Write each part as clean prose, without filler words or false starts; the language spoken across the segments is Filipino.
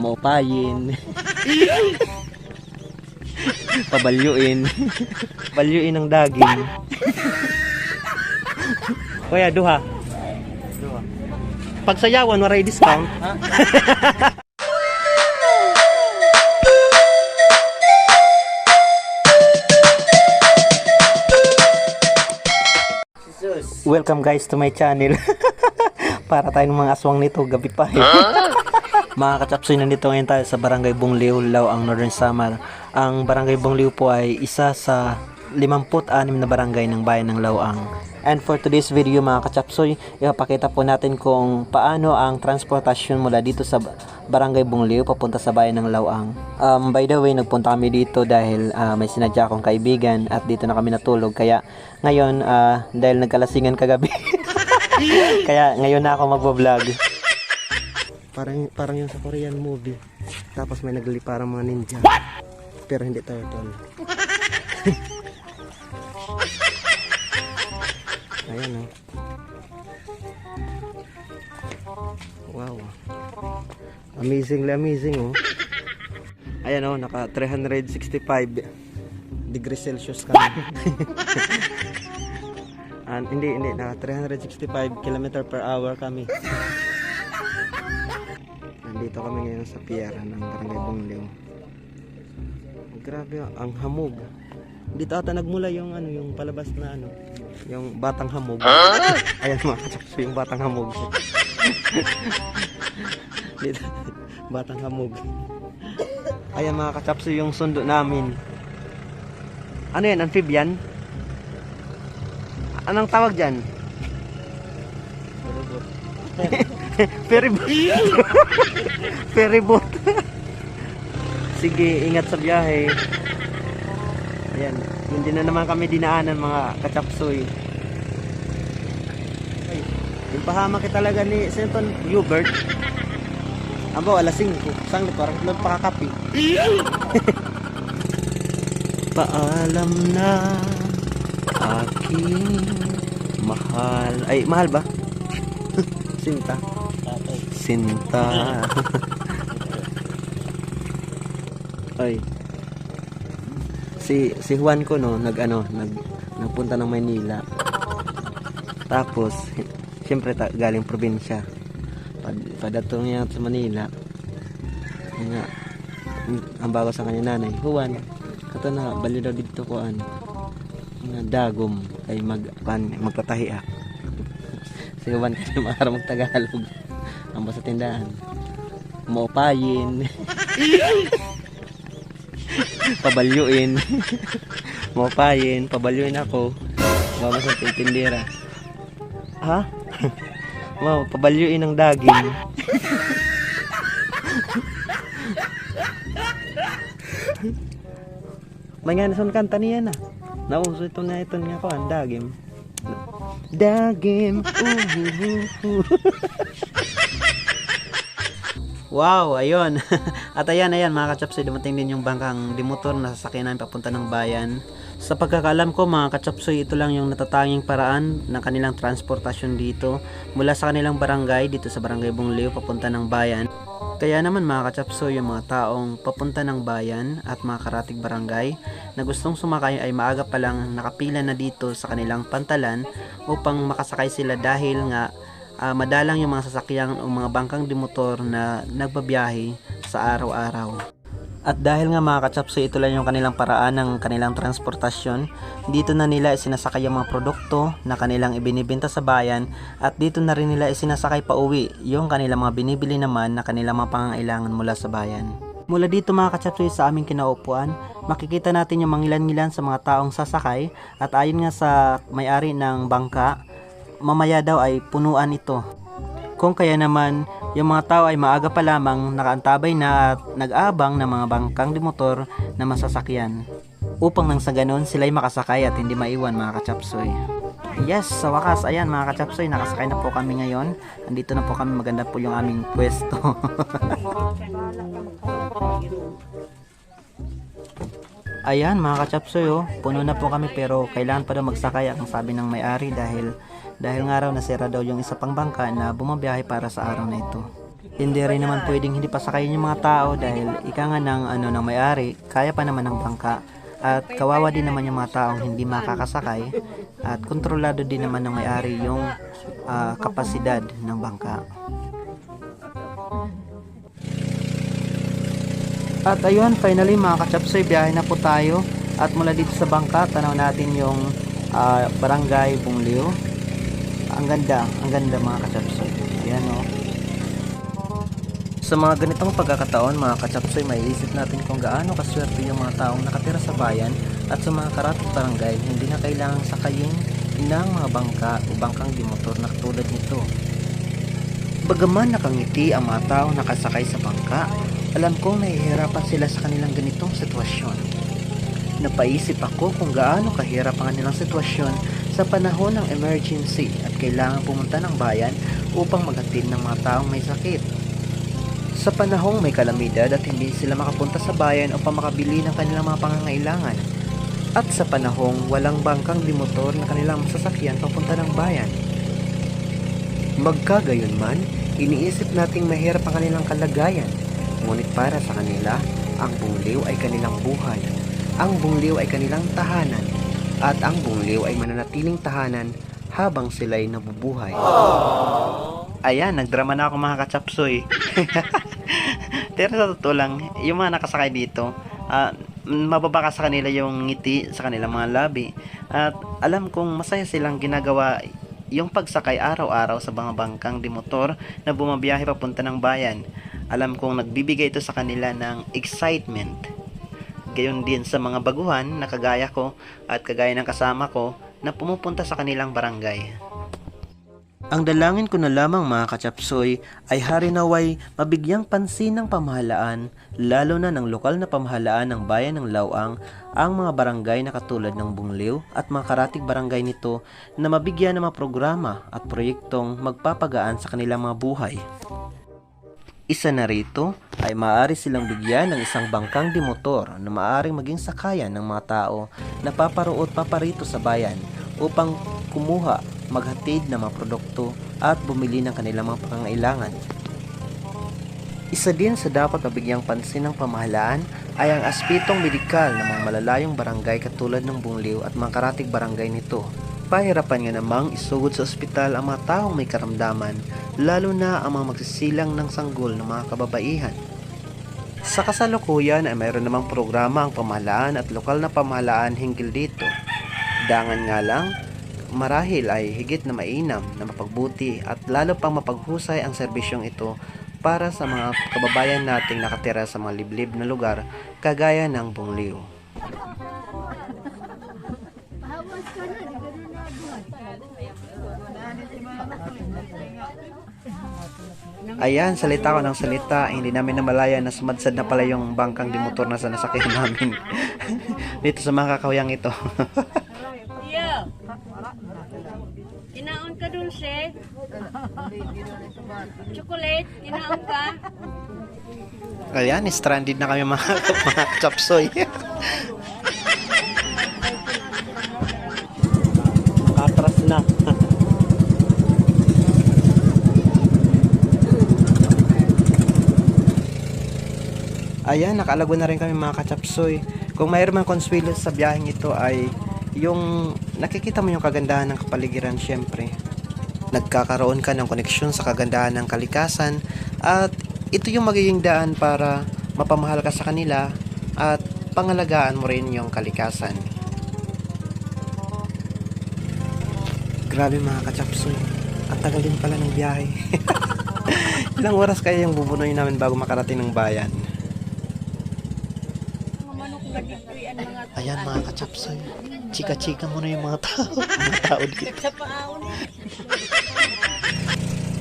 Maupayin. Pabalyuin. Balyuin ang daging. Kuya, duha. Pagsayawan, waray discount. Welcome guys to my channel. Para tayong mga aswang nito, gabi pa Mga kachapsoy, nandito ngayon tayo sa Barangay Bongliw, Laoang, Northern Samar. Ang Barangay Bongliw po ay isa sa 56 na barangay ng bayan ng Laoang. And for today's video mga kachapsoy, ipapakita po natin kung paano ang transportasyon mula dito sa Barangay Bongliw papunta sa bayan ng Laoang. By the way, nagpunta kami dito dahil may sinadya akong kaibigan at dito na kami natulog. Kaya ngayon, dahil nagkalasingan kagabi, kaya ngayon na ako magbablog. Parang yung sa Korean movie. Tapos may nagliliparang mga ninja. What? Pero hindi turtle. Ayan o. Wow. Amazing oh. Ayan o, naka 365 degrees Celsius kami. Hindi, naka 365 km/h kami. Nandito kami ngayon sa pier ng Barangay Bongliw. Grabe, ang hamog. Dito ata nagmula yung yung palabas na yung Batang Hamog. Ayan mga kachapso, yung Batang Hamog. Dito, Batang Hamog. Ayan mga kachapso, yung sundo namin. Ano yan, amphibian? Anong tawag dyan? Ferryboat. Ferryboat. Sige, ingat sa biyahe. Ayan, hindi na naman kami dinaanan mga kachapsoy. Ay, yung pahamak talaga ni Senton Hubert. Abo, alas 5. Sanglit, parang nagpakakapi. Paalam na aking mahal. Ay, mahal ba? Sinta. Sinta. Ay. Si Juan ko nagpunta ng Maynila. Tapos siyempre galing probinsya. Padating niya sa Manila. Nga ang bago sa kanya nanay, Juan, kato na bali daw dito ko nga dagom ay magtatahi Si Juan kasi maharap mag-Tagalog. Ang basta tindahan. Maupayin. Pabalyuin. Maupayin, pabalyuin ako. Mama sa tindera. Ha? Wow, pabalyuin ang daging. May nga nasan kanta niya na. Nauso ito nga ko, ang dagim. Dagim. Wow, ayun. At ayan mga kachapsoy, dumating din yung bangkang dimotor na sasakyan namin papunta ng bayan. Sa pagkakaalam ko mga kachapsoy, ito lang yung natatanging paraan ng kanilang transportasyon dito mula sa kanilang barangay dito sa Barangay Bongliw papunta ng bayan. Kaya naman mga kachapsoy, yung mga taong papunta ng bayan at mga karatig barangay na gustong sumakay ay maaga pa lang nakapila na dito sa kanilang pantalan upang makasakay sila dahil nga madalang yung mga sasakyan o mga bangkang dimotor na nagbabiyahe sa araw-araw. At dahil nga mga kachapsoy, ito lang yung kanilang paraan ng kanilang transportasyon, dito na nila isinasakay yung mga produkto na kanilang ibinibenta sa bayan at dito na rin nila isinasakay pa uwi yung kanilang mga binibili naman na kanilang mga pangangailangan mula sa bayan. Mula dito mga kachapsoy sa aming kinaupuan, makikita natin yung mangilan-ngilan sa mga taong sasakay at ayon nga sa may-ari ng bangka, mamaya daw ay punuan ito. Kung kaya naman, yung mga tao ay maaga pa lamang nakaantabay na at nag-aabang ng mga bangkang dimotor na masasakyan upang nang sa ganun sila ay makasakay at hindi maiwan mga kachapsoy. Yes, sa wakas, ayan mga kachapsoy, nakasakay na po kami ngayon. Andito na po kami, maganda po yung aming pwesto. Ayan mga kachapsoy, puno na po kami pero kailangan pa daw magsakay ang sabi ng may-ari dahil nga raw nasira daw yung isa pang bangka na bumabiyahe para sa araw na ito. Hindi rin naman pwedeng hindi pasakayin yung mga tao dahil ika nga ng may-ari, kaya pa naman ng bangka. At kawawa din naman yung mga taong hindi makakasakay at kontrolado din naman ng may-ari yung kapasidad ng bangka. At ayun, finally mga ka-chapsoy, biyahe na po tayo. At mula dito sa bangka, tanaw natin yung barangay Bungliw. Ang ganda mga ka-chapsoy. Ayan o. Sa mga ganitong pagkakataon mga ka-chapsoy, maiisip natin kung gaano kaswerte yung mga taong nakatira sa bayan at sa mga karating barangay hindi na kailangang sakayin ng mga bangka o bangkang dimotor na katulad nito. Bagaman nakangiti ang mga taong nakasakay sa bangka, alam kong nahihirapan sila sa kanilang ganitong sitwasyon. Napaisip ako kung gaano kahirap ang kanilang sitwasyon sa panahon ng emergency at kailangan pumunta ng bayan upang maghatid ng mga taong may sakit. Sa panahong may kalamidad at hindi sila makapunta sa bayan upang makabili ng kanilang mga pangangailangan. At sa panahong walang bangkang dimotor na kanilang sasakyan papunta ng bayan. Magkagayon man, iniisip nating mahirap ang kanilang kalagayan. Ngunit para sa kanila, ang Bungliw ay kanilang buhay. Ang Bungliw ay kanilang tahanan. At ang Bungliw ay mananatiling tahanan habang sila'y nabubuhay. Ayan, nagdrama na ako mga ka-chapsoy. Pero sa totoo lang, yung mga nakasakay dito, mababa ka sa kanila yung ngiti sa kanilang mga labi. At alam kong masaya silang ginagawa yung pagsakay araw-araw sa mga bangkang dimotor na bumabiyahe papunta ng bayan. Alam kong nagbibigay ito sa kanila ng excitement. Gayon din sa mga baguhan na kagaya ko at kagaya ng kasama ko na pumupunta sa kanilang barangay. Ang dalangin ko na lamang mga ka-chapsoy ay hari naway mabigyang pansin ng pamahalaan, lalo na ng lokal na pamahalaan ng bayan ng Lawang, ang mga barangay na katulad ng Bungliw at mga karatig barangay nito na mabigyan ng mga programa at proyektong magpapagaan sa kanilang mga buhay. Isa na rito ay maaari silang bigyan ng isang bangkang dimotor na maaaring maging sakayan ng mga tao na paparoot paparito sa bayan upang kumuha, maghatid ng mga produkto at bumili ng kanilang mga pangangailangan. Isa din sa dapat mabigyang pansin ng pamahalaan ay ang aspetong medikal ng mga malalayong barangay katulad ng Bungliw at mga karatig barangay nito. Pahirapan nga namang isugod sa ospital ang mga taong may karamdaman, lalo na ang mga magsisilang ng sanggol ng mga kababaihan. Sa kasalukuyan ay mayroon namang programa ang pamahalaan at lokal na pamahalaan hinggil dito. Dangan nga lang, marahil ay higit na mainam na mapagbuti at lalo pang mapaghusay ang serbisyong ito para sa mga kababayan nating nakatira sa mga liblib na lugar kagaya ng Bungliw. Ayan, salita ko ng salita, hindi namin namalayan na sumadsad na pala yung bangkang dimotor na sa nasakyan namin dito sa mga kakawayang ito. Iya. Inaon ka dulce? Chocolate, inaon ka? Ayan, stranded na kami mga chapsoy. Atras na. Ayan, nakalago na rin kami mga kachapsoy. Kung mayroon man konswelo sa biyaheng ito ay yung nakikita mo yung kagandahan ng kapaligiran syempre. Nagkakaroon ka ng koneksyon sa kagandahan ng kalikasan at ito yung magiging daan para mapamahal ka sa kanila at pangalagaan mo rin yung kalikasan. Grabe mga kachapsoy, ang tagal din pala ng biyahe. Ilang oras kaya yung bubunuin namin bago makarating ng bayan? Ayan mga kachapsoy, chika-chika muna yung mga tao dito.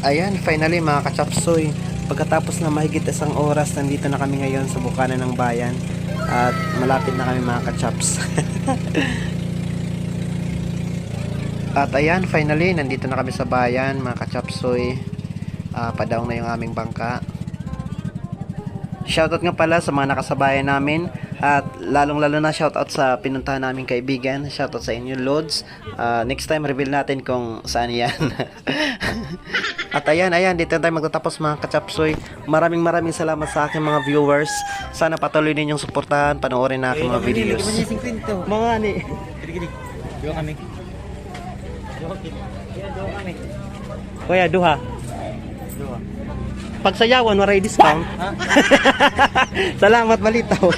Ayan, finally mga kachapsoy, pagkatapos na mahigit isang oras, nandito na kami ngayon sa bukana ng bayan at malapit na kami mga kachaps. At ayan, finally, nandito na kami sa bayan mga kachapsoy. Padaong na yung aming bangka. Shoutout nga pala sa mga nakasabayan namin. At lalong-lalo na shoutout sa pinuntahan naming kaibigan. Shoutout sa inyo, Lods. Next time, reveal natin kung saan yan. At ayan, dito tayo magtatapos mga kachapsoy. Maraming salamat sa aking mga viewers. Sana patuloy ninyong suportahan, panoorin na aking mga videos. Mga ni. Dua kami. Kuya, duha. Pagsayawan, maray discount. Salamat, malitaw.